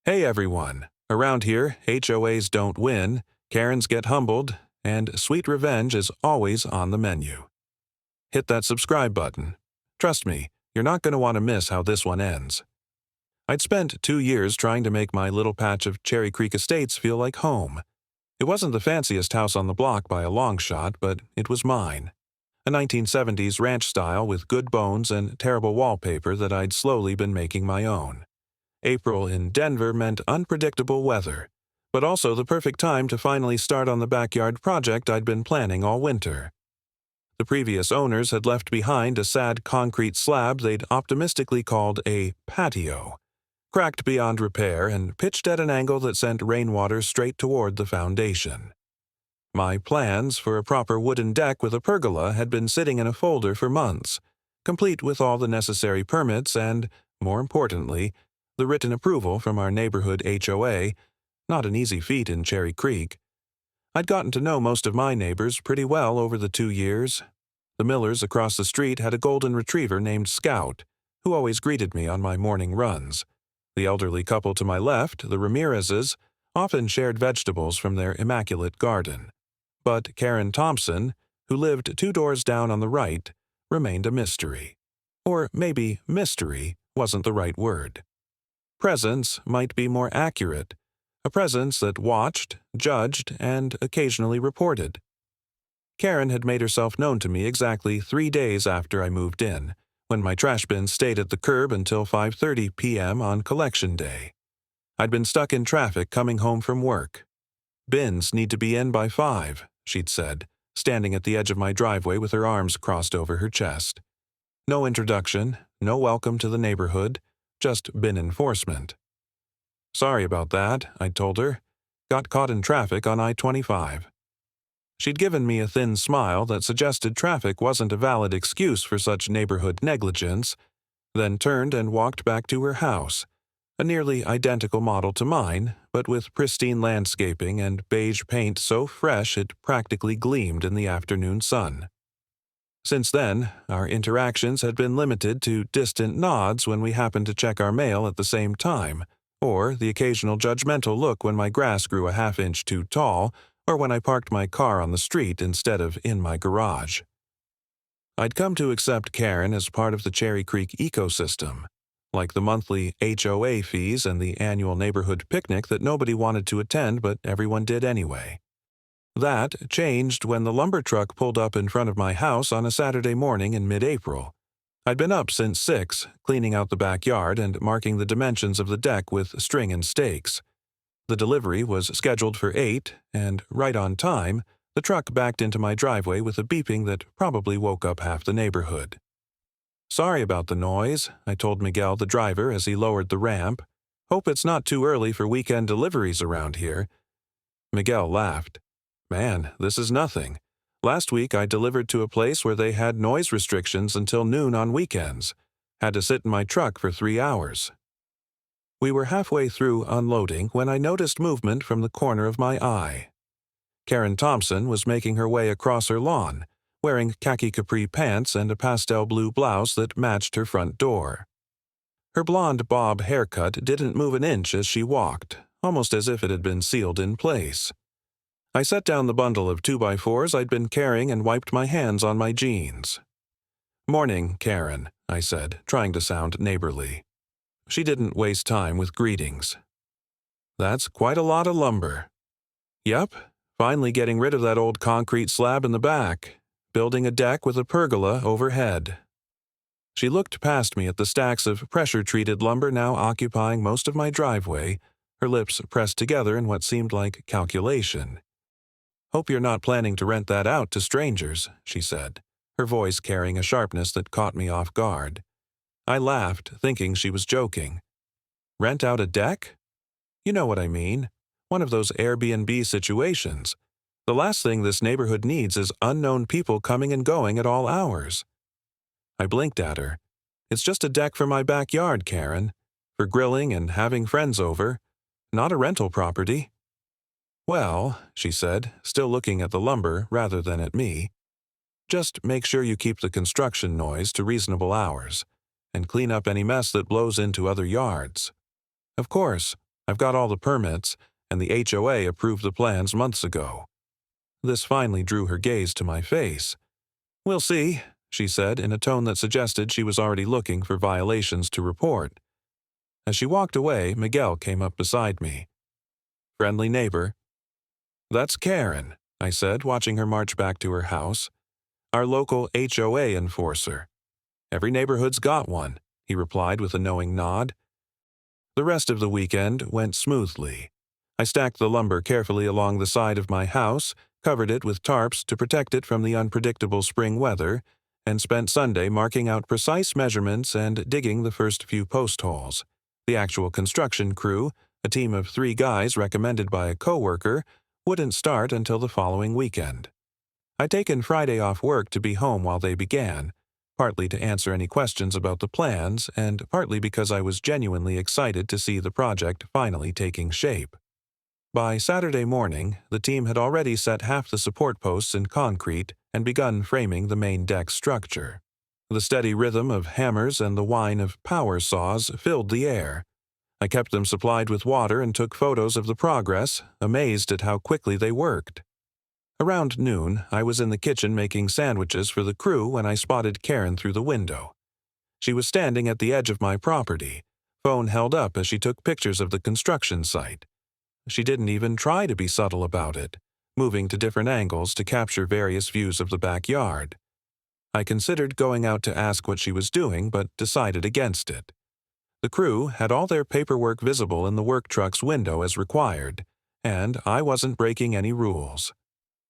Hey everyone! Around here, HOAs don't win, Karens get humbled, and sweet revenge is always on the menu. Hit that subscribe button. Trust me, you're not going to want to miss how this one ends. I'd spent 2 years trying to make my little patch of Cherry Creek Estates feel like home. It wasn't the fanciest house on the block by a long shot, but it was mine. A 1970s ranch style with good bones and terrible wallpaper that I'd slowly been making my own. April in Denver meant unpredictable weather, but also the perfect time to finally start on the backyard project I'd been planning all winter. The previous owners had left behind a sad concrete slab they'd optimistically called a patio, cracked beyond repair and pitched at an angle that sent rainwater straight toward the foundation. My plans for a proper wooden deck with a pergola had been sitting in a folder for months, complete with all the necessary permits and, more importantly, the written approval from our neighborhood HOA, not an easy feat in Cherry Creek. I'd gotten to know most of my neighbors pretty well over the 2 years. The Millers across the street had a golden retriever named Scout, who always greeted me on my morning runs. The elderly couple to my left, the Ramirezes, often shared vegetables from their immaculate garden. But Karen Thompson, who lived 2 doors down on the right, remained a mystery. Or maybe mystery wasn't the right word. Presence might be more accurate, a presence that watched, judged, and occasionally reported. Karen had made herself known to me exactly 3 days after I moved in, when my trash bin stayed at the curb until 5:30 p.m. on collection day. I'd been stuck in traffic coming home from work. "Bins need to be in by 5, she'd said, standing at the edge of my driveway with her arms crossed over her chest. No introduction, no welcome to the neighborhood, just bin enforcement. "Sorry about that," I told her. "Got caught in traffic on I-25. She'd given me a thin smile that suggested traffic wasn't a valid excuse for such neighborhood negligence, then turned and walked back to her house, a nearly identical model to mine, but with pristine landscaping and beige paint so fresh it practically gleamed in the afternoon sun. Since then, our interactions had been limited to distant nods when we happened to check our mail at the same time, or the occasional judgmental look when my grass grew a half-inch too tall, or when I parked my car on the street instead of in my garage. I'd come to accept Karen as part of the Cherry Creek ecosystem, like the monthly HOA fees and the annual neighborhood picnic that nobody wanted to attend but everyone did anyway. That changed when the lumber truck pulled up in front of my house on a Saturday morning in mid-April. I'd been up since 6, cleaning out the backyard and marking the dimensions of the deck with string and stakes. The delivery was scheduled for 8, and right on time, the truck backed into my driveway with a beeping that probably woke up half the neighborhood. "Sorry about the noise," I told Miguel, the driver, as he lowered the ramp. "Hope it's not too early for weekend deliveries around here." Miguel laughed. "Man, this is nothing. Last week I delivered to a place where they had noise restrictions until noon on weekends. Had to sit in my truck for 3 hours. We were halfway through unloading when I noticed movement from the corner of my eye. Karen Thompson was making her way across her lawn, wearing khaki capri pants and a pastel blue blouse that matched her front door. Her blonde bob haircut didn't move an inch as she walked, almost as if it had been sealed in place. I set down the bundle of 2x4s I'd been carrying and wiped my hands on my jeans. "Morning, Karen," I said, trying to sound neighborly. She didn't waste time with greetings. "That's quite a lot of lumber." "Yep, finally getting rid of that old concrete slab in the back, building a deck with a pergola overhead." She looked past me at the stacks of pressure-treated lumber now occupying most of my driveway, her lips pressed together in what seemed like calculation. "Hope you're not planning to rent that out to strangers," she said, her voice carrying a sharpness that caught me off guard. I laughed, thinking she was joking. "Rent out a deck? You know what I mean. One of those Airbnb situations. The last thing this neighborhood needs is unknown people coming and going at all hours." I blinked at her. "It's just a deck for my backyard, Karen. For grilling and having friends over. Not a rental property." "Well," she said, still looking at the lumber rather than at me, "just make sure you keep the construction noise to reasonable hours, and clean up any mess that blows into other yards." "Of course. I've got all the permits, and the HOA approved the plans months ago." This finally drew her gaze to my face. "We'll see," she said in a tone that suggested she was already looking for violations to report. As she walked away, Miguel came up beside me. "Friendly neighbor?" "That's Karen," I said, watching her march back to her house. "Our local HOA enforcer." "Every neighborhood's got one," he replied with a knowing nod. The rest of the weekend went smoothly. I stacked the lumber carefully along the side of my house, covered it with tarps to protect it from the unpredictable spring weather, and spent Sunday marking out precise measurements and digging the first few post holes. The actual construction crew, a team of 3 guys recommended by a coworker, wouldn't start until the following weekend. I'd taken Friday off work to be home while they began, partly to answer any questions about the plans and partly because I was genuinely excited to see the project finally taking shape. By Saturday morning, the team had already set half the support posts in concrete and begun framing the main deck structure. The steady rhythm of hammers and the whine of power saws filled the air. I kept them supplied with water and took photos of the progress, amazed at how quickly they worked. Around noon, I was in the kitchen making sandwiches for the crew when I spotted Karen through the window. She was standing at the edge of my property, phone held up as she took pictures of the construction site. She didn't even try to be subtle about it, moving to different angles to capture various views of the backyard. I considered going out to ask what she was doing, but decided against it. The crew had all their paperwork visible in the work truck's window as required, and I wasn't breaking any rules.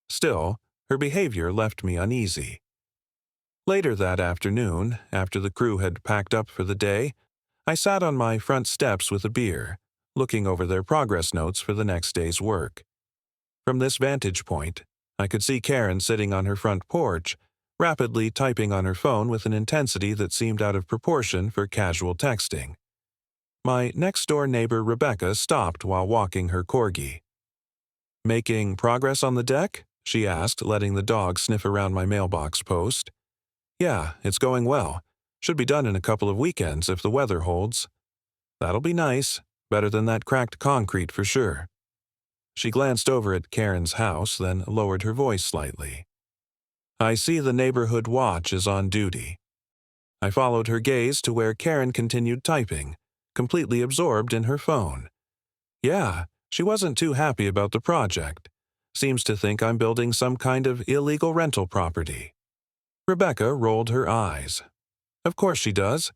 Still, her behavior left me uneasy. Later that afternoon, after the crew had packed up for the day, I sat on my front steps with a beer, looking over their progress notes for the next day's work. From this vantage point, I could see Karen sitting on her front porch, rapidly typing on her phone with an intensity that seemed out of proportion for casual texting. My next-door neighbor Rebecca stopped while walking her corgi. "Making progress on the deck?" she asked, letting the dog sniff around my mailbox post. "Yeah, it's going well. Should be done in a couple of weekends if the weather holds." "That'll be nice. Better than that cracked concrete for sure." She glanced over at Karen's house, then lowered her voice slightly. "I see the neighborhood watch is on duty." I followed her gaze to where Karen continued typing, completely absorbed in her phone. Yeah, she wasn't too happy about the project. Seems to think I'm building some kind of illegal rental property. Rebecca rolled her eyes. Of course she does.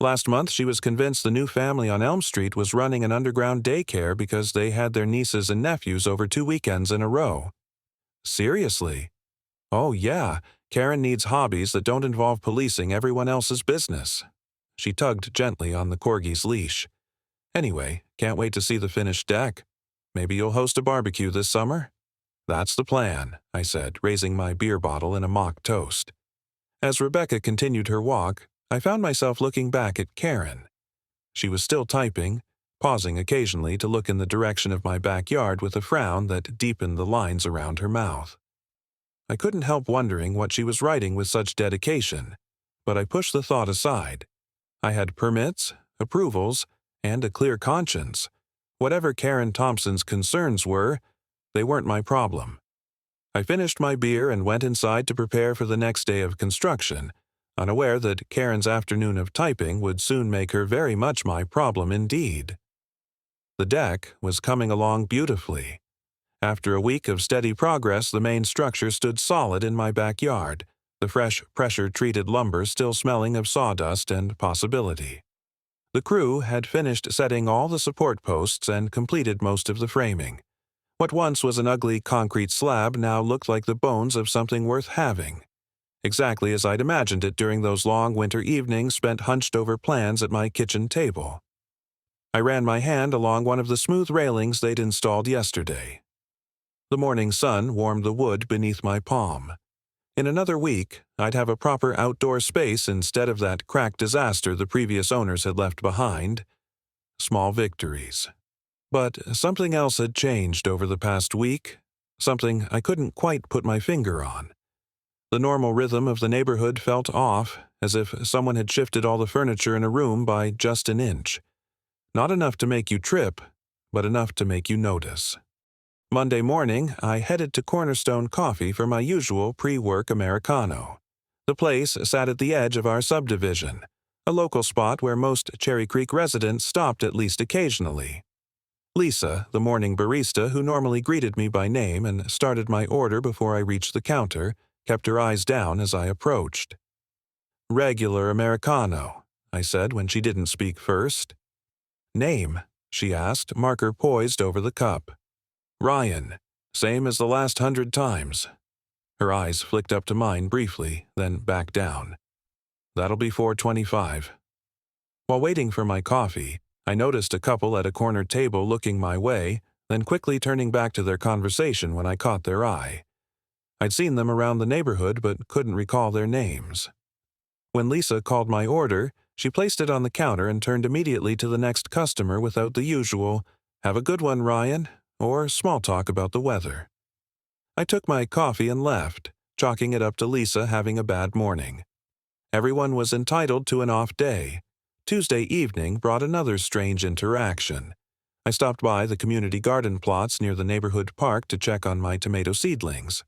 Last month she was convinced the new family on Elm Street was running an underground daycare because they had their nieces and nephews over 2 weekends in a row. Seriously? Oh yeah, Karen needs hobbies that don't involve policing everyone else's business. She tugged gently on the corgi's leash. Anyway, can't wait to see the finished deck. Maybe you'll host a barbecue this summer? That's the plan, I said, raising my beer bottle in a mock toast. As Rebecca continued her walk, I found myself looking back at Karen. She was still typing, pausing occasionally to look in the direction of my backyard with a frown that deepened the lines around her mouth. I couldn't help wondering what she was writing with such dedication, but I pushed the thought aside. I had permits, approvals, and a clear conscience. Whatever Karen Thompson's concerns were, they weren't my problem. I finished my beer and went inside to prepare for the next day of construction, unaware that Karen's afternoon of typing would soon make her very much my problem indeed. The deck was coming along beautifully. After a week of steady progress, the main structure stood solid in my backyard, the fresh pressure-treated lumber still smelling of sawdust and possibility. The crew had finished setting all the support posts and completed most of the framing. What once was an ugly concrete slab now looked like the bones of something worth having. Exactly as I'd imagined it during those long winter evenings spent hunched over plans at my kitchen table. I ran my hand along one of the smooth railings they'd installed yesterday. The morning sun warmed the wood beneath my palm. In another week, I'd have a proper outdoor space instead of that cracked disaster the previous owners had left behind. Small victories. But something else had changed over the past week, something I couldn't quite put my finger on. The normal rhythm of the neighborhood felt off, as if someone had shifted all the furniture in a room by just an inch. Not enough to make you trip, but enough to make you notice. Monday morning, I headed to Cornerstone Coffee for my usual pre-work Americano. The place sat at the edge of our subdivision, a local spot where most Cherry Creek residents stopped at least occasionally. Lisa, the morning barista who normally greeted me by name and started my order before I reached the counter, kept her eyes down as I approached. "Regular Americano," I said when she didn't speak first. "Name?" she asked, marker poised over the cup. "Ryan, same as the last 100 times." Her eyes flicked up to mine briefly, then back down. "That'll be $4.25. While waiting for my coffee, I noticed a couple at a corner table looking my way, then quickly turning back to their conversation when I caught their eye. I'd seen them around the neighborhood but couldn't recall their names. When Lisa called my order, she placed it on the counter and turned immediately to the next customer without the usual, "Have a good one, Ryan," or small talk about the weather. I took my coffee and left, chalking it up to Lisa having a bad morning. Everyone was entitled to an off day. Tuesday evening brought another strange interaction. I stopped by the community garden plots near the neighborhood park to check on my tomato seedlings.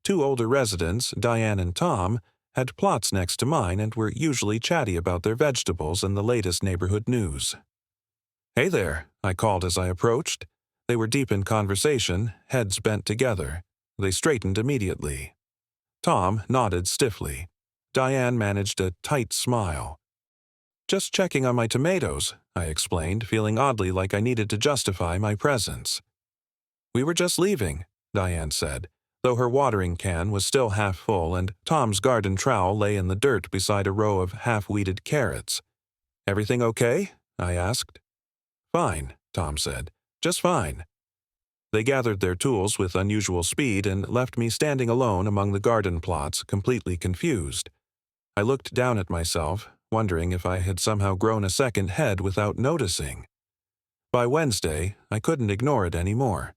Two older residents, Diane and Tom, had plots next to mine and were usually chatty about their vegetables and the latest neighborhood news. "Hey there," I called as I approached. They were deep in conversation, heads bent together. They straightened immediately. Tom nodded stiffly. Diane managed a tight smile. "Just checking on my tomatoes," I explained, feeling oddly like I needed to justify my presence. "We were just leaving," Diane said, though her watering can was still half full and Tom's garden trowel lay in the dirt beside a row of half-weeded carrots. "Everything okay?" I asked. "Fine," Tom said. "Just fine." They gathered their tools with unusual speed and left me standing alone among the garden plots, completely confused. I looked down at myself, wondering if I had somehow grown a second head without noticing. By Wednesday, I couldn't ignore it anymore.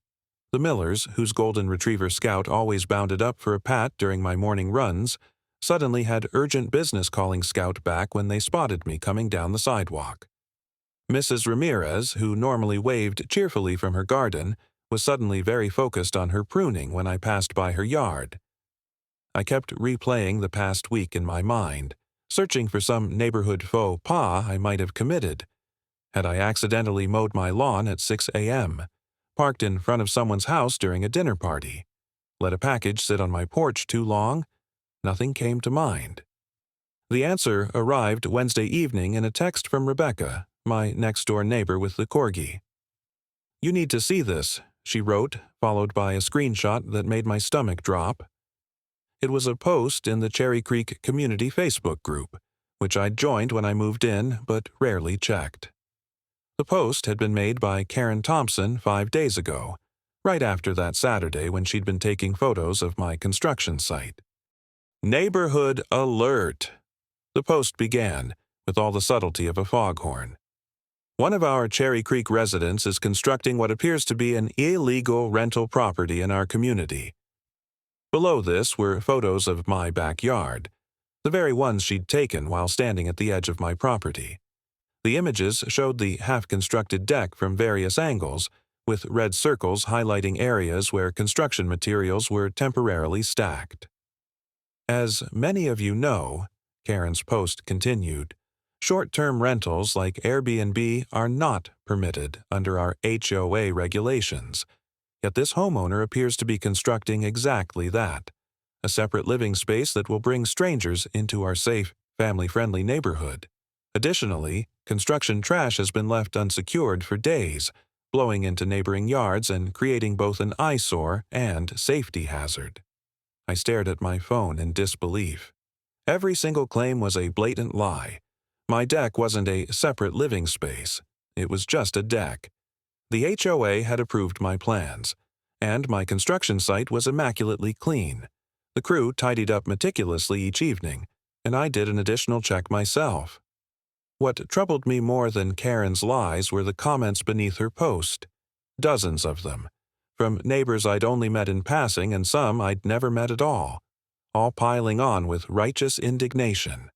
The Millers, whose golden retriever Scout always bounded up for a pat during my morning runs, suddenly had urgent business calling Scout back when they spotted me coming down the sidewalk. Mrs. Ramirez, who normally waved cheerfully from her garden, was suddenly very focused on her pruning when I passed by her yard. I kept replaying the past week in my mind, searching for some neighborhood faux pas I might have committed. Had I accidentally mowed my lawn at 6 a.m., parked in front of someone's house during a dinner party, let a package sit on my porch too long? Nothing came to mind. The answer arrived Wednesday evening in a text from Rebecca, my next-door neighbor with the corgi. "You need to see this," she wrote, followed by a screenshot that made my stomach drop. It was a post in the Cherry Creek Community Facebook group, which I'd joined when I moved in but rarely checked. The post had been made by Karen Thompson 5 days ago, right after that Saturday when she'd been taking photos of my construction site. "Neighborhood alert!" The post began, with all the subtlety of a foghorn. "One of our Cherry Creek residents is constructing what appears to be an illegal rental property in our community." Below this were photos of my backyard, the very ones she'd taken while standing at the edge of my property. The images showed the half-constructed deck from various angles, with red circles highlighting areas where construction materials were temporarily stacked. "As many of you know," Karen's post continued, "short-term rentals like Airbnb are not permitted under our HOA regulations. Yet this homeowner appears to be constructing exactly that, a separate living space that will bring strangers into our safe, family-friendly neighborhood. Additionally, construction trash has been left unsecured for days, blowing into neighboring yards and creating both an eyesore and safety hazard." I stared at my phone in disbelief. Every single claim was a blatant lie. My deck wasn't a separate living space. It was just a deck. The HOA had approved my plans, and my construction site was immaculately clean. The crew tidied up meticulously each evening, and I did an additional check myself. What troubled me more than Karen's lies were the comments beneath her post. Dozens of them, from neighbors I'd only met in passing and some I'd never met at all piling on with righteous indignation.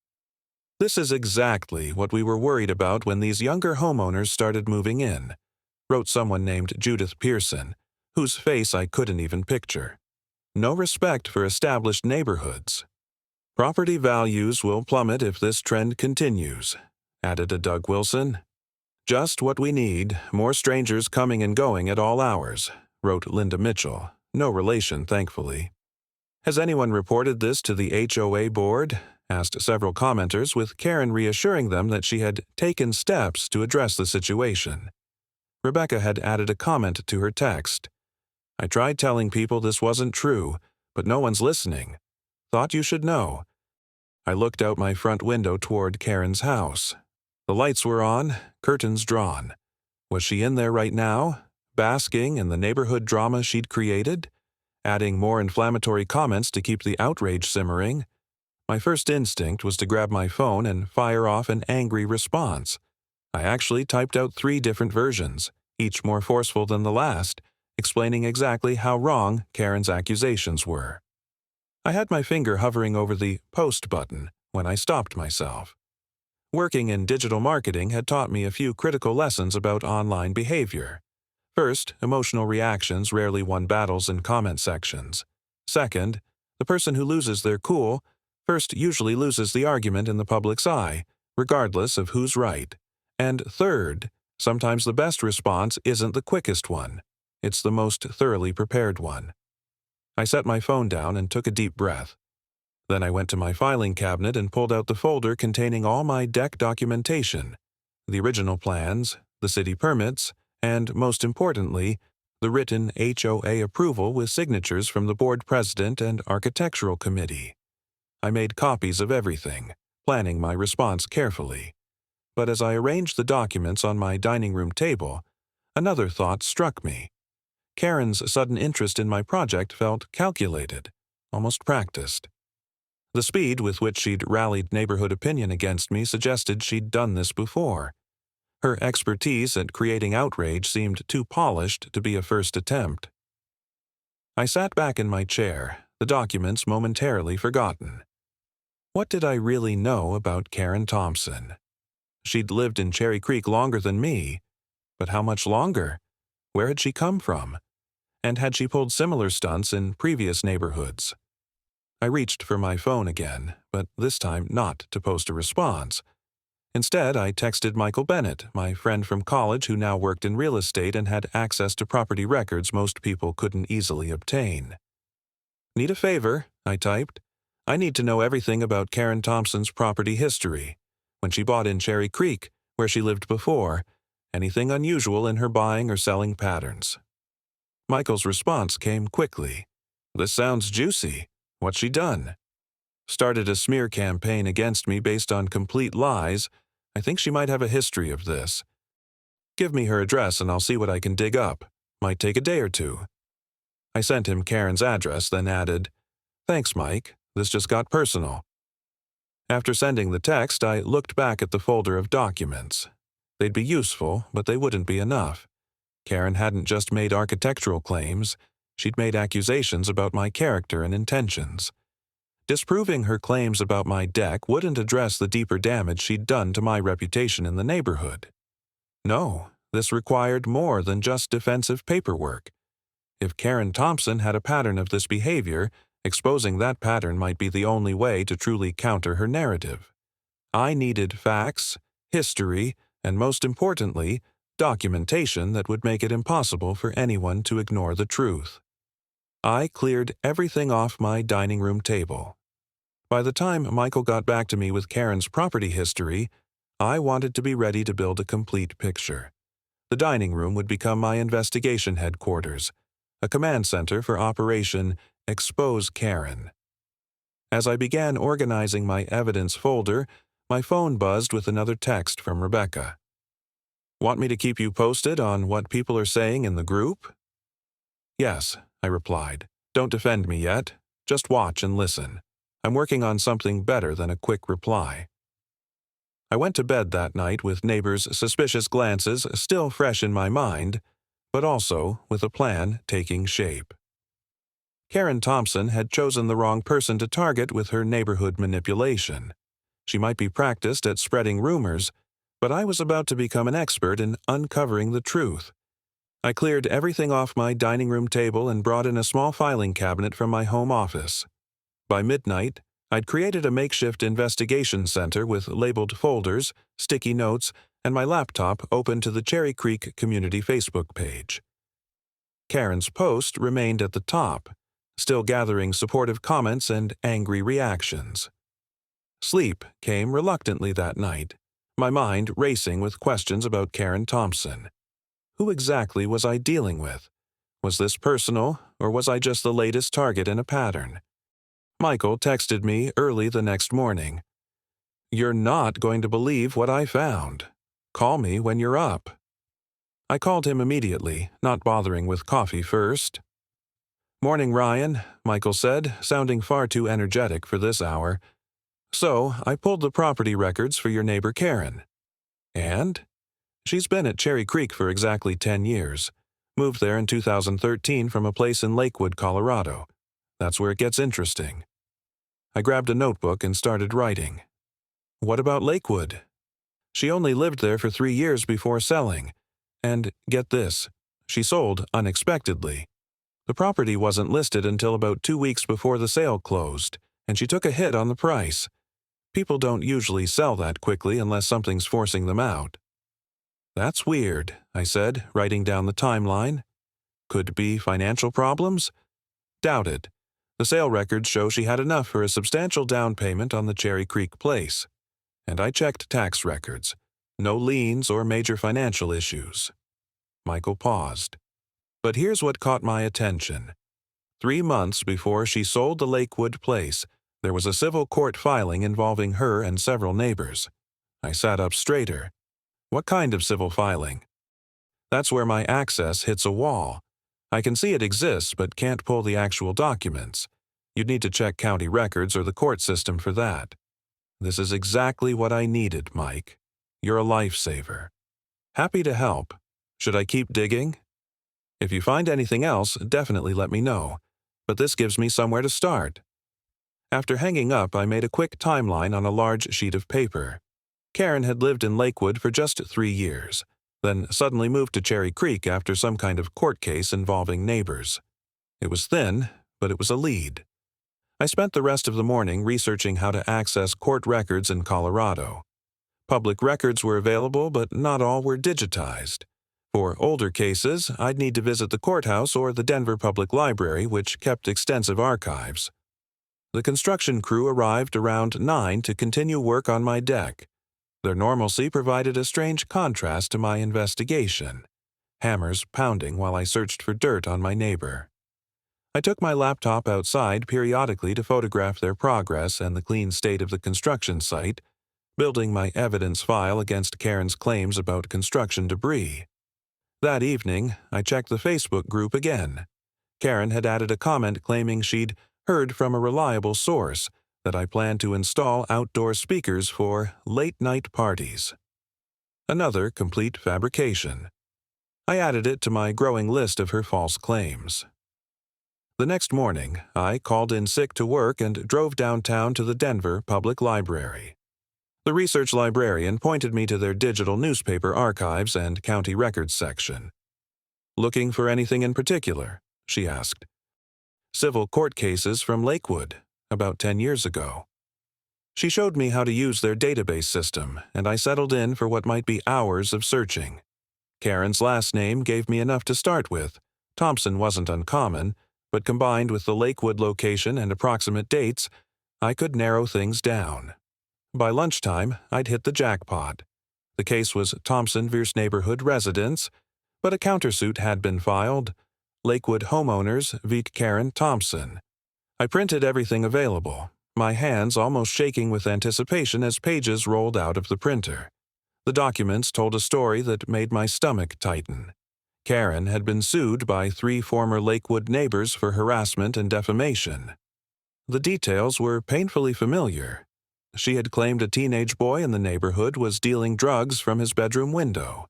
"This is exactly what we were worried about when these younger homeowners started moving in. wrote someone named Judith Pearson, whose face I couldn't even picture. No respect for established neighborhoods. Property values will plummet if this trend continues, added a Doug Wilson. Just what we need, more strangers coming and going at all hours, wrote Linda Mitchell, no relation, thankfully. Has anyone reported this to the HOA board? Asked several commenters, with Karen reassuring them that she had taken steps to address the situation. Rebecca had added a comment to her text. I tried telling people this wasn't true, but no one's listening. Thought you should know. I looked out my front window toward Karen's house. The lights were on, curtains drawn. Was she in there right now, basking in the neighborhood drama she'd created, adding more inflammatory comments to keep the outrage simmering? My first instinct was to grab my phone and fire off an angry response. I actually typed out 3 different versions, each more forceful than the last, explaining exactly how wrong Karen's accusations were. I had my finger hovering over the post button when I stopped myself. Working in digital marketing had taught me a few critical lessons about online behavior. First, emotional reactions rarely won battles in comment sections. Second, the person who loses their cool first usually loses the argument in the public's eye, regardless of who's right. And third, sometimes the best response isn't the quickest one. It's the most thoroughly prepared one. I set my phone down and took a deep breath. Then I went to my filing cabinet and pulled out the folder containing all my deck documentation, the original plans, the city permits, and, most importantly, the written HOA approval with signatures from the board president and architectural committee. I made copies of everything, planning my response carefully. But as I arranged the documents on my dining room table, another thought struck me. Karen's sudden interest in my project felt calculated, almost practiced. The speed with which she'd rallied neighborhood opinion against me suggested she'd done this before. Her expertise at creating outrage seemed too polished to be a first attempt. I sat back in my chair, the documents momentarily forgotten. What did I really know about Karen Thompson? She'd lived in Cherry Creek longer than me, but how much longer? Where had she come from? And had she pulled similar stunts in previous neighborhoods? I reached for my phone again, but this time not to post a response. Instead, I texted Michael Bennett, my friend from college who now worked in real estate and had access to property records most people couldn't easily obtain. Need a favor, I typed. I need to know everything about Karen Thompson's property history. When she bought in Cherry Creek, where she lived before, anything unusual in her buying or selling patterns. Michael's response came quickly. This sounds juicy. What's she done? Started a smear campaign against me based on complete lies. I think she might have a history of this. Give me her address and I'll see what I can dig up. Might take a day or 2. I sent him Karen's address, then added, Thanks, Mike. This just got personal. After sending the text, I looked back at the folder of documents. They'd be useful, but they wouldn't be enough. Karen hadn't just made architectural claims. She'd made accusations about my character and intentions. Disproving her claims about my deck wouldn't address the deeper damage she'd done to my reputation in the neighborhood. No, this required more than just defensive paperwork. If Karen Thompson had a pattern of this behavior, exposing that pattern might be the only way to truly counter her narrative. I needed facts, history, and most importantly, documentation that would make it impossible for anyone to ignore the truth. I cleared everything off my dining room table. By the time Michael got back to me with Karen's property history, I wanted to be ready to build a complete picture. The dining room would become my investigation headquarters, a command center for Operation Expose Karen. As I began organizing my evidence folder, my phone buzzed with another text from Rebecca. Want me to keep you posted on what people are saying in the group? Yes, I replied. Don't defend me yet. Just watch and listen. I'm working on something better than a quick reply. I went to bed that night with neighbors' suspicious glances still fresh in my mind, but also with a plan taking shape. Karen Thompson had chosen the wrong person to target with her neighborhood manipulation. She might be practiced at spreading rumors, but I was about to become an expert in uncovering the truth, I cleared everything off my dining room table and brought in a small filing cabinet from my home office. By midnight, I'd created a makeshift investigation center with labeled folders, sticky notes, and my laptop open to the Cherry Creek Community Facebook page. Karen's post remained at the top, still gathering supportive comments and angry reactions. Sleep came reluctantly that night, my mind racing with questions about Karen Thompson. Who exactly was I dealing with? Was this personal, or was I just the latest target in a pattern? Michael texted me early the next morning. "You're not going to believe what I found. Call me when you're up." I called him immediately, not bothering with coffee first. "Morning, Ryan," Michael said, sounding far too energetic for this hour. "So, I pulled the property records for your neighbor Karen." "And?" "She's been at Cherry Creek for exactly 10 years. Moved there in 2013 from a place in Lakewood, Colorado. That's where it gets interesting." I grabbed a notebook and started writing. "What about Lakewood?" "She only lived there for 3 years before selling. And, get this, she sold unexpectedly. The property wasn't listed until about 2 weeks before the sale closed, and she took a hit on the price. People don't usually sell that quickly unless something's forcing them out." "That's weird," I said, writing down the timeline. "Could be financial problems?" "Doubt it. The sale records show she had enough for a substantial down payment on the Cherry Creek place. And I checked tax records. No liens or major financial issues." Michael paused. "But here's what caught my attention. 3 months before she sold the Lakewood place, there was a civil court filing involving her and several neighbors." I sat up straighter. "What kind of civil filing?" "That's where my access hits a wall. I can see it exists but can't pull the actual documents. You'd need to check county records or the court system for that." "This is exactly what I needed, Mike. You're a lifesaver." "Happy to help. Should I keep digging?" "If you find anything else, definitely let me know. But this gives me somewhere to start." After hanging up, I made a quick timeline on a large sheet of paper. Karen had lived in Lakewood for just 3 years, then suddenly moved to Cherry Creek after some kind of court case involving neighbors. It was thin, but it was a lead. I spent the rest of the morning researching how to access court records in Colorado. Public records were available, but not all were digitized. For older cases, I'd need to visit the courthouse or the Denver Public Library, which kept extensive archives. The construction crew arrived around 9 to continue work on my deck. Their normalcy provided a strange contrast to my investigation. Hammers pounding while I searched for dirt on my neighbor. I took my laptop outside periodically to photograph their progress and the clean state of the construction site, building my evidence file against Karen's claims about construction debris. That evening, I checked the Facebook group again. Karen had added a comment claiming she'd heard from a reliable source that I planned to install outdoor speakers for late-night parties. Another complete fabrication. I added it to my growing list of her false claims. The next morning, I called in sick to work and drove downtown to the Denver Public Library. The research librarian pointed me to their digital newspaper archives and county records section. "Looking for anything in particular?" she asked. "Civil court cases from Lakewood, about 10 years ago." She showed me how to use their database system, and I settled in for what might be hours of searching. Karen's last name gave me enough to start with. Thompson wasn't uncommon, but combined with the Lakewood location and approximate dates, I could narrow things down. By lunchtime, I'd hit the jackpot. The case was Thompson vs. Neighborhood Residents, but a countersuit had been filed. Lakewood homeowners v. Karen Thompson. I printed everything available, my hands almost shaking with anticipation as pages rolled out of the printer. The documents told a story that made my stomach tighten. Karen had been sued by 3 former Lakewood neighbors for harassment and defamation. The details were painfully familiar. She had claimed a teenage boy in the neighborhood was dealing drugs from his bedroom window.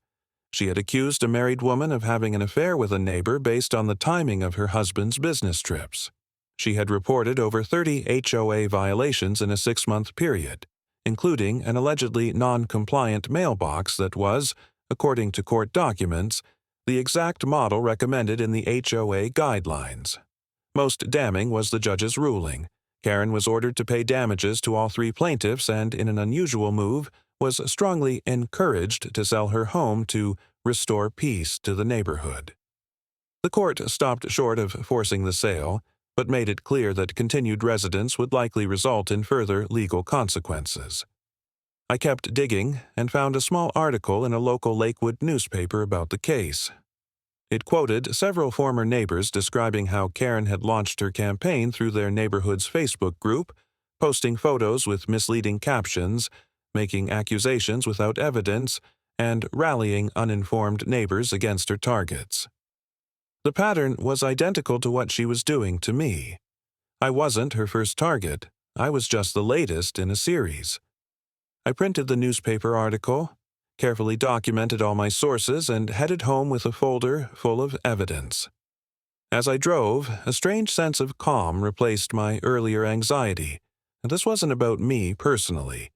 She had accused a married woman of having an affair with a neighbor based on the timing of her husband's business trips. She had reported over 30 HOA violations in a 6-month period, including an allegedly non-compliant mailbox that was, according to court documents, the exact model recommended in the HOA guidelines. Most damning was the judge's ruling. Karen was ordered to pay damages to all three plaintiffs and, in an unusual move, was strongly encouraged to sell her home to restore peace to the neighborhood. The court stopped short of forcing the sale, but made it clear that continued residence would likely result in further legal consequences. I kept digging and found a small article in a local Lakewood newspaper about the case. It quoted several former neighbors describing how Karen had launched her campaign through their neighborhood's Facebook group, posting photos with misleading captions, making accusations without evidence, and rallying uninformed neighbors against her targets. The pattern was identical to what she was doing to me. I wasn't her first target. I was just the latest in a series. I printed the newspaper article, carefully documented all my sources, and headed home with a folder full of evidence. As I drove, a strange sense of calm replaced my earlier anxiety. And this wasn't about me personally.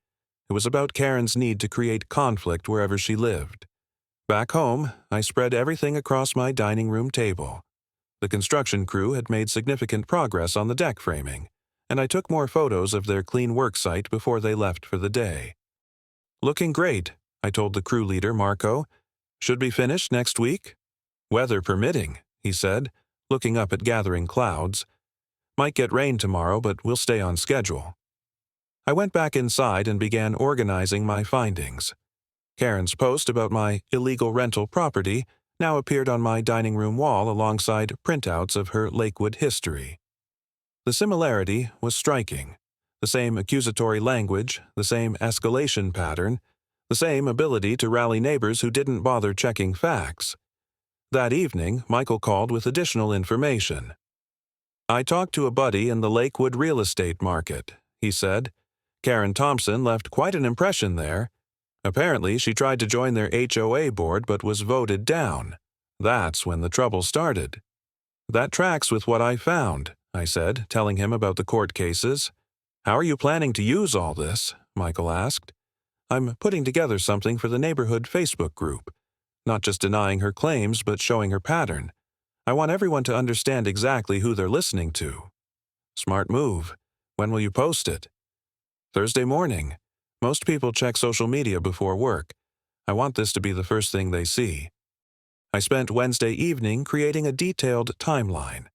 It was about Karen's need to create conflict wherever she lived. Back home, I spread everything across my dining room table. The construction crew had made significant progress on the deck framing, and I took more photos of their clean work site before they left for the day. "Looking great," I told the crew leader, Marco. "Should be finished next week?" "Weather permitting," he said, looking up at gathering clouds. "Might get rain tomorrow, but we'll stay on schedule." I went back inside and began organizing my findings. Karen's post about my illegal rental property now appeared on my dining room wall alongside printouts of her Lakewood history. The similarity was striking. The same accusatory language, the same escalation pattern, the same ability to rally neighbors who didn't bother checking facts. That evening, Michael called with additional information. "I talked to a buddy in the Lakewood real estate market," he said. "Karen Thompson left quite an impression there. Apparently, she tried to join their HOA board but was voted down. That's when the trouble started." "That tracks with what I found," I said, telling him about the court cases. "How are you planning to use all this?" Michael asked. "I'm putting together something for the neighborhood Facebook group. Not just denying her claims, but showing her pattern. I want everyone to understand exactly who they're listening to." "Smart move. When will you post it?" "Thursday morning. Most people check social media before work. I want this to be the first thing they see." I spent Wednesday evening creating a detailed timeline.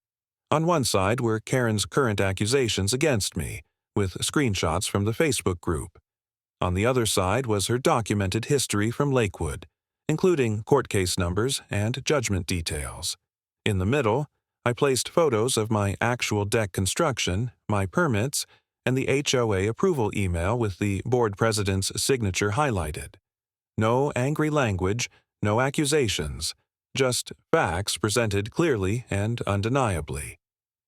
On one side were Karen's current accusations against me, with screenshots from the Facebook group. On the other side was her documented history from Lakewood, including court case numbers and judgment details. In the middle, I placed photos of my actual deck construction, my permits, and the HOA approval email with the board president's signature highlighted. No angry language, no accusations, just facts presented clearly and undeniably.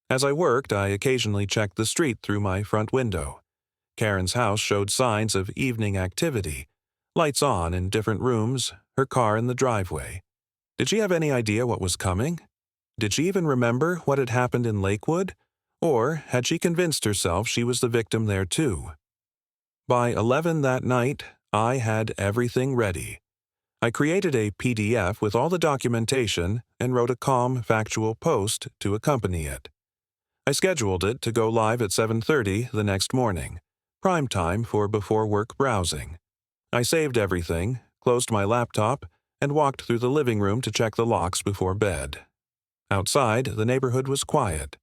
As I worked, I occasionally checked the street through my front window. Karen's house showed signs of evening activity, lights on in different rooms, her car in the driveway. Did she have any idea what was coming? Did she even remember what had happened in Lakewood? Or had she convinced herself she was the victim there too? By 11 that night, I had everything ready. I created a PDF with all the documentation and wrote a calm, factual post to accompany it. I scheduled it to go live at 7:30 the next morning, prime time for before-work browsing. I saved everything, closed my laptop, and walked through the living room to check the locks before bed. Outside, the neighborhood was quiet.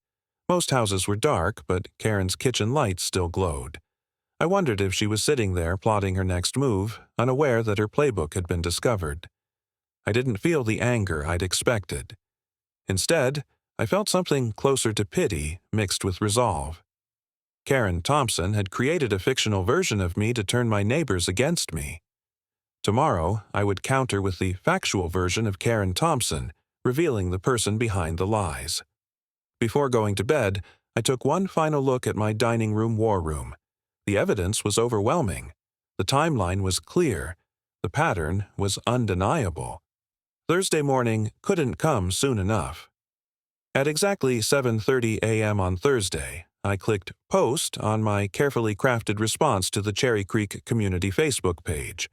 Most houses were dark, but Karen's kitchen lights still glowed. I wondered if she was sitting there plotting her next move, unaware that her playbook had been discovered. I didn't feel the anger I'd expected. Instead, I felt something closer to pity mixed with resolve. Karen Thompson had created a fictional version of me to turn my neighbors against me. Tomorrow, I would counter with the factual version of Karen Thompson, revealing the person behind the lies. Before going to bed, I took one final look at my dining room war room. The evidence was overwhelming. The timeline was clear. The pattern was undeniable. Thursday morning couldn't come soon enough. At exactly 7:30 a.m. on Thursday, I clicked Post on my carefully crafted response to the Cherry Creek Community Facebook page.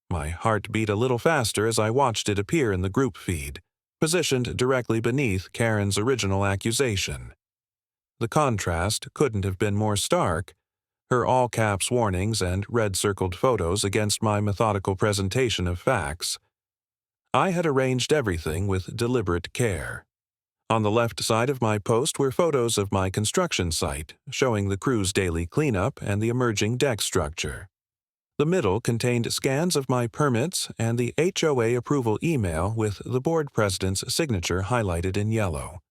My heart beat a little faster as I watched it appear in the group feed. positioned directly beneath Karen's original accusation. The contrast couldn't have been more stark, her all-caps warnings and red-circled photos against my methodical presentation of facts. I had arranged everything with deliberate care. On the left side of my post were photos of my construction site, showing the crew's daily cleanup and the emerging deck structure. The middle contained scans of my permits and the HOA approval email with the board president's signature highlighted in yellow.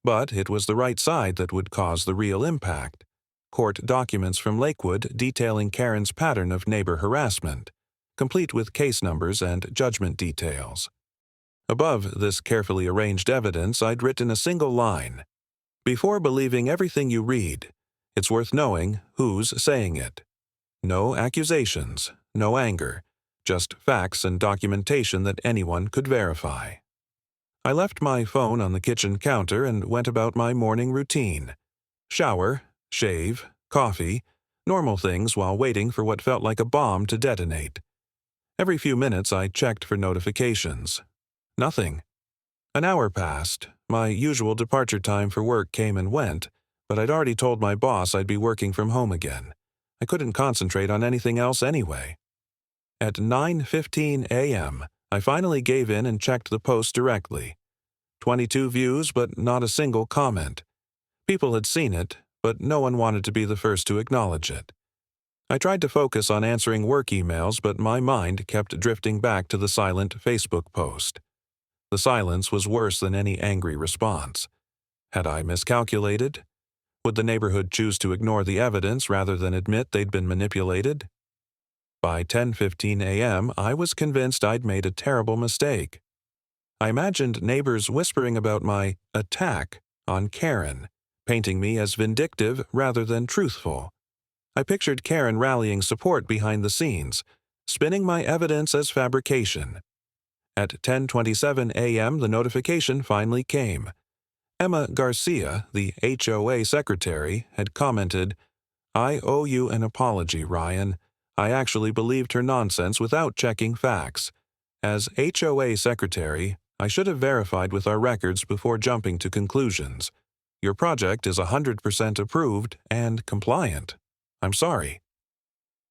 But it was the right side that would cause the real impact. Court documents from Lakewood detailing Karen's pattern of neighbor harassment, complete with case numbers and judgment details. Above this carefully arranged evidence, I'd written a single line. Before believing everything you read, it's worth knowing who's saying it. No accusations, no anger, just facts and documentation that anyone could verify. I left my phone on the kitchen counter and went about my morning routine. Shower, shave, coffee, normal things while waiting for what felt like a bomb to detonate. Every few minutes I checked for notifications. Nothing. An hour passed. My usual departure time for work came and went, but I'd already told my boss I'd be working from home again. I couldn't concentrate on anything else anyway. At 9:15 a.m., I finally gave in and checked the post directly. 22 views, but not a single comment. People had seen it, but no one wanted to be the first to acknowledge it. I tried to focus on answering work emails, but my mind kept drifting back to the silent Facebook post. The silence was worse than any angry response. Had I miscalculated? Would the neighborhood choose to ignore the evidence rather than admit they'd been manipulated? By 10:15 a.m., I was convinced I'd made a terrible mistake. I imagined neighbors whispering about my attack on Karen, painting me as vindictive rather than truthful. I pictured Karen rallying support behind the scenes, spinning my evidence as fabrication. At 10:27 a.m., the notification finally came. Emma Garcia, the HOA secretary, had commented, "I owe you an apology, Ryan. I actually believed her nonsense without checking facts. As HOA secretary, I should have verified with our records before jumping to conclusions. Your project is 100% approved and compliant. I'm sorry."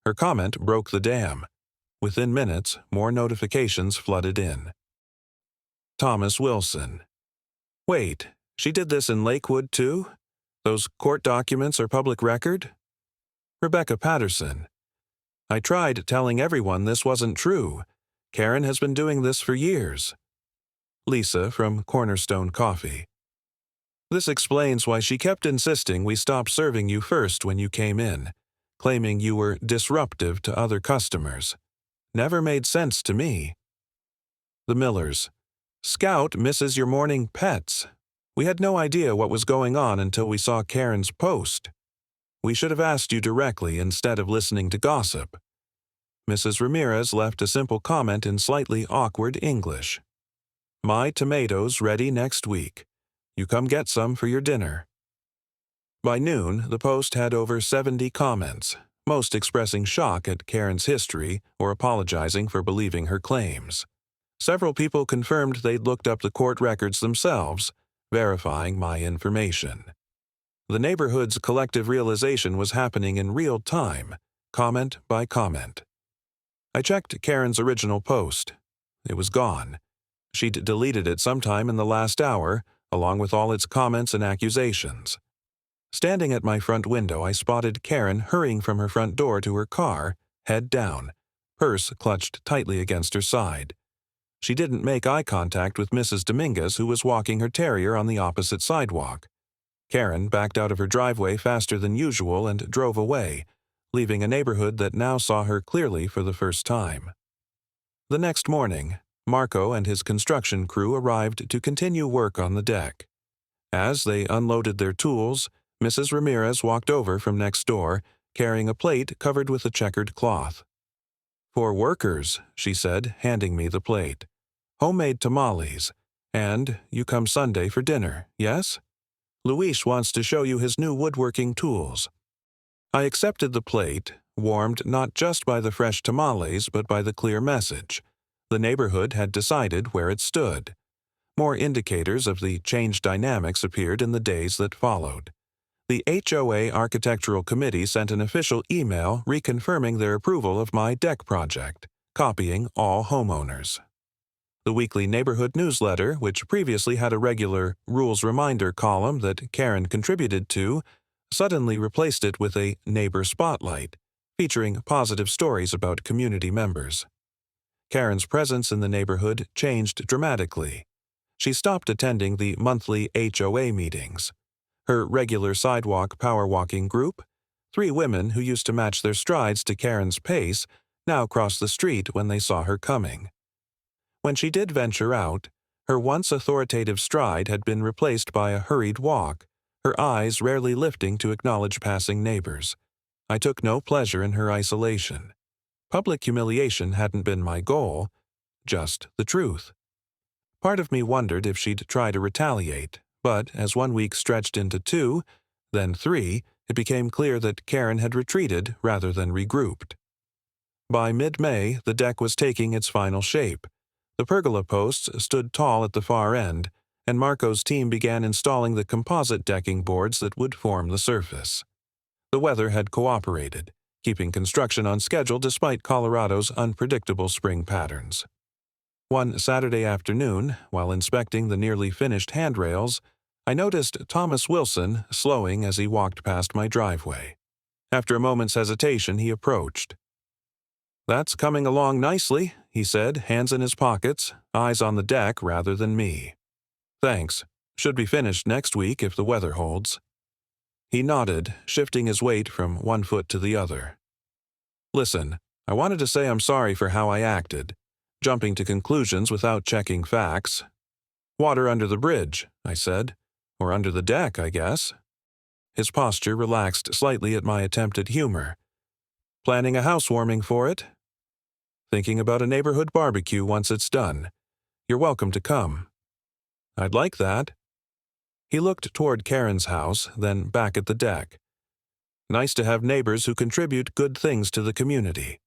Her comment broke the dam. Within minutes, more notifications flooded in. Thomas Wilson. Wait, she did this in Lakewood too? Those court documents are public record? Rebecca Patterson. I tried telling everyone this wasn't true. Karen has been doing this for years. Lisa from Cornerstone Coffee. This explains why she kept insisting we stop serving you first when you came in, claiming you were disruptive to other customers. Never made sense to me. The Millers. Scout misses your morning pets. We had no idea what was going on until we saw Karen's post. We should have asked you directly instead of listening to gossip. Mrs. Ramirez left a simple comment in slightly awkward English. My tomatoes ready next week. You come get some for your dinner. By noon, the post had over 70 comments, most expressing shock at Karen's history or apologizing for believing her claims. Several people confirmed they'd looked up the court records themselves, verifying my information. The neighborhood's collective realization was happening in real time, comment by comment. I checked Karen's original post. It was gone. She'd deleted it sometime in the last hour, along with all its comments and accusations. Standing at my front window, I spotted Karen hurrying from her front door to her car, head down, purse clutched tightly against her side. She didn't make eye contact with Mrs. Dominguez, who was walking her terrier on the opposite sidewalk. Karen backed out of her driveway faster than usual and drove away, leaving a neighborhood that now saw her clearly for the first time. The next morning, Marco and his construction crew arrived to continue work on the deck. As they unloaded their tools, Mrs. Ramirez walked over from next door, carrying a plate covered with a checkered cloth. "For workers," she said, handing me the plate. "Homemade tamales. And you come Sunday for dinner, yes? Luis wants to show you his new woodworking tools." I accepted the plate, warmed not just by the fresh tamales but by the clear message. The neighborhood had decided where it stood. More indicators of the changed dynamics appeared in the days that followed. The HOA Architectural Committee sent an official email reconfirming their approval of my deck project, copying all homeowners. The weekly neighborhood newsletter, which previously had a regular rules reminder column that Karen contributed to, suddenly replaced it with a neighbor spotlight, featuring positive stories about community members. Karen's presence in the neighborhood changed dramatically. She stopped attending the monthly HOA meetings. Her regular sidewalk power walking group, 3 women who used to match their strides to Karen's pace, now crossed the street when they saw her coming. When she did venture out, her once authoritative stride had been replaced by a hurried walk, her eyes rarely lifting to acknowledge passing neighbors. I took no pleasure in her isolation. Public humiliation hadn't been my goal, just the truth. Part of me wondered if she'd try to retaliate, but as 1 week stretched into 2, then 3, it became clear that Karen had retreated rather than regrouped. By mid-May, the deck was taking its final shape. The pergola posts stood tall at the far end, and Marco's team began installing the composite decking boards that would form the surface. The weather had cooperated, keeping construction on schedule despite Colorado's unpredictable spring patterns. One Saturday afternoon, while inspecting the nearly finished handrails, I noticed Thomas Wilson slowing as he walked past my driveway. After a moment's hesitation, he approached. "That's coming along nicely," he said, hands in his pockets, eyes on the deck rather than me. "Thanks. Should be finished next week if the weather holds." He nodded, shifting his weight from one foot to the other. "Listen, I wanted to say I'm sorry for how I acted, jumping to conclusions without checking facts. Water under the bridge," I said. "Or under the deck, I guess." His posture relaxed slightly at my attempt at humor. "Planning a housewarming for it?" "Thinking about a neighborhood barbecue once it's done. You're welcome to come." "I'd like that." He looked toward Karen's house, then back at the deck. "Nice to have neighbors who contribute good things to the community."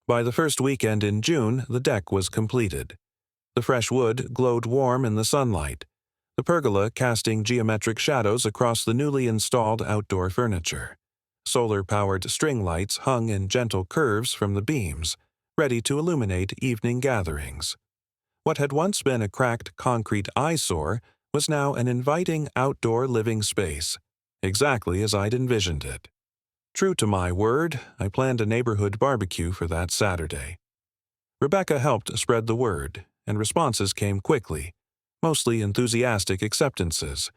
By the first weekend in June, the deck was completed. The fresh wood glowed warm in the sunlight, the pergola casting geometric shadows across the newly installed outdoor furniture. Solar-powered string lights hung in gentle curves from the beams, ready to illuminate evening gatherings. What had once been a cracked concrete eyesore was now an inviting outdoor living space, exactly as I'd envisioned it. True to my word, I planned a neighborhood barbecue for that Saturday. Rebecca helped spread the word, and responses came quickly, mostly enthusiastic acceptances,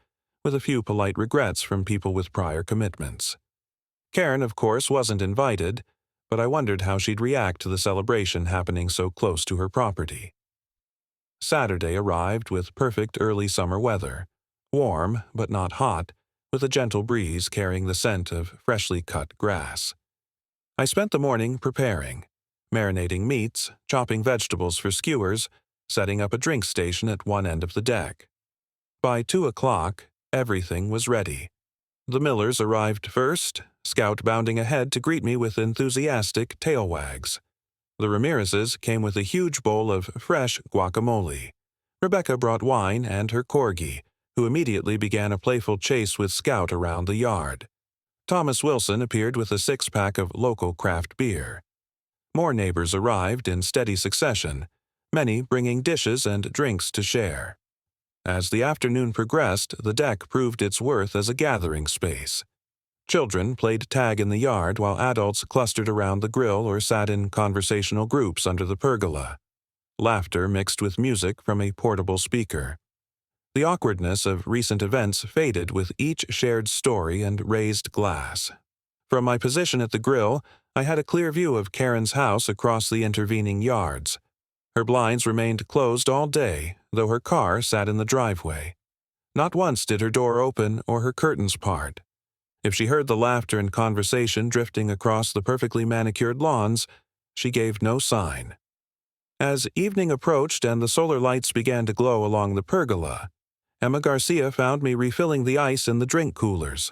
with a few polite regrets from people with prior commitments. Karen, of course, wasn't invited, but I wondered how she'd react to the celebration happening so close to her property. Saturday arrived with perfect early summer weather, warm but not hot, with a gentle breeze carrying the scent of freshly cut grass. I spent the morning preparing, marinating meats, chopping vegetables for skewers, setting up a drink station at one end of the deck. By 2 o'clock, everything was ready. The Millers arrived first, Scout bounding ahead to greet me with enthusiastic tail wags. The Ramirezes came with a huge bowl of fresh guacamole. Rebecca brought wine and her corgi, who immediately began a playful chase with Scout around the yard. Thomas Wilson appeared with a 6-pack of local craft beer. More neighbors arrived in steady succession, many bringing dishes and drinks to share. As the afternoon progressed, the deck proved its worth as a gathering space. Children played tag in the yard while adults clustered around the grill or sat in conversational groups under the pergola. Laughter mixed with music from a portable speaker. The awkwardness of recent events faded with each shared story and raised glass. From my position at the grill, I had a clear view of Karen's house across the intervening yards. Her blinds remained closed all day, though her car sat in the driveway. Not once did her door open or her curtains part. If she heard the laughter and conversation drifting across the perfectly manicured lawns, she gave no sign. As evening approached and the solar lights began to glow along the pergola, Emma Garcia found me refilling the ice in the drink coolers.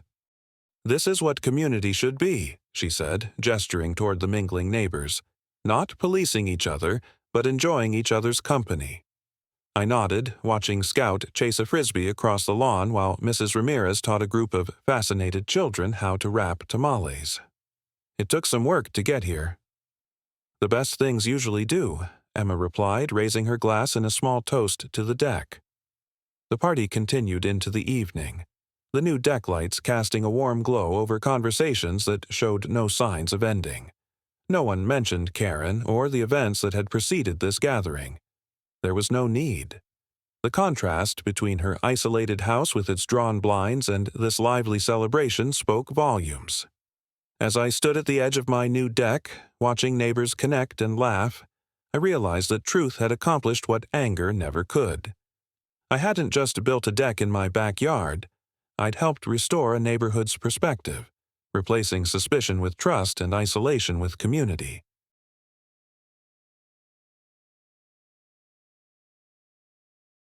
"This is what community should be," she said, gesturing toward the mingling neighbors. "Not policing each other, but enjoying each other's company." I nodded, watching Scout chase a frisbee across the lawn while Mrs. Ramirez taught a group of fascinated children how to wrap tamales. It took some work to get here. The best things usually do, Emma replied, raising her glass in a small toast to the deck. The party continued into the evening, the new deck lights casting a warm glow over conversations that showed no signs of ending. No one mentioned Karen or the events that had preceded this gathering. There was no need. The contrast between her isolated house with its drawn blinds and this lively celebration spoke volumes. As I stood at the edge of my new deck, watching neighbors connect and laugh, I realized that truth had accomplished what anger never could. I hadn't just built a deck in my backyard. I'd helped restore a neighborhood's perspective, replacing suspicion with trust and isolation with community.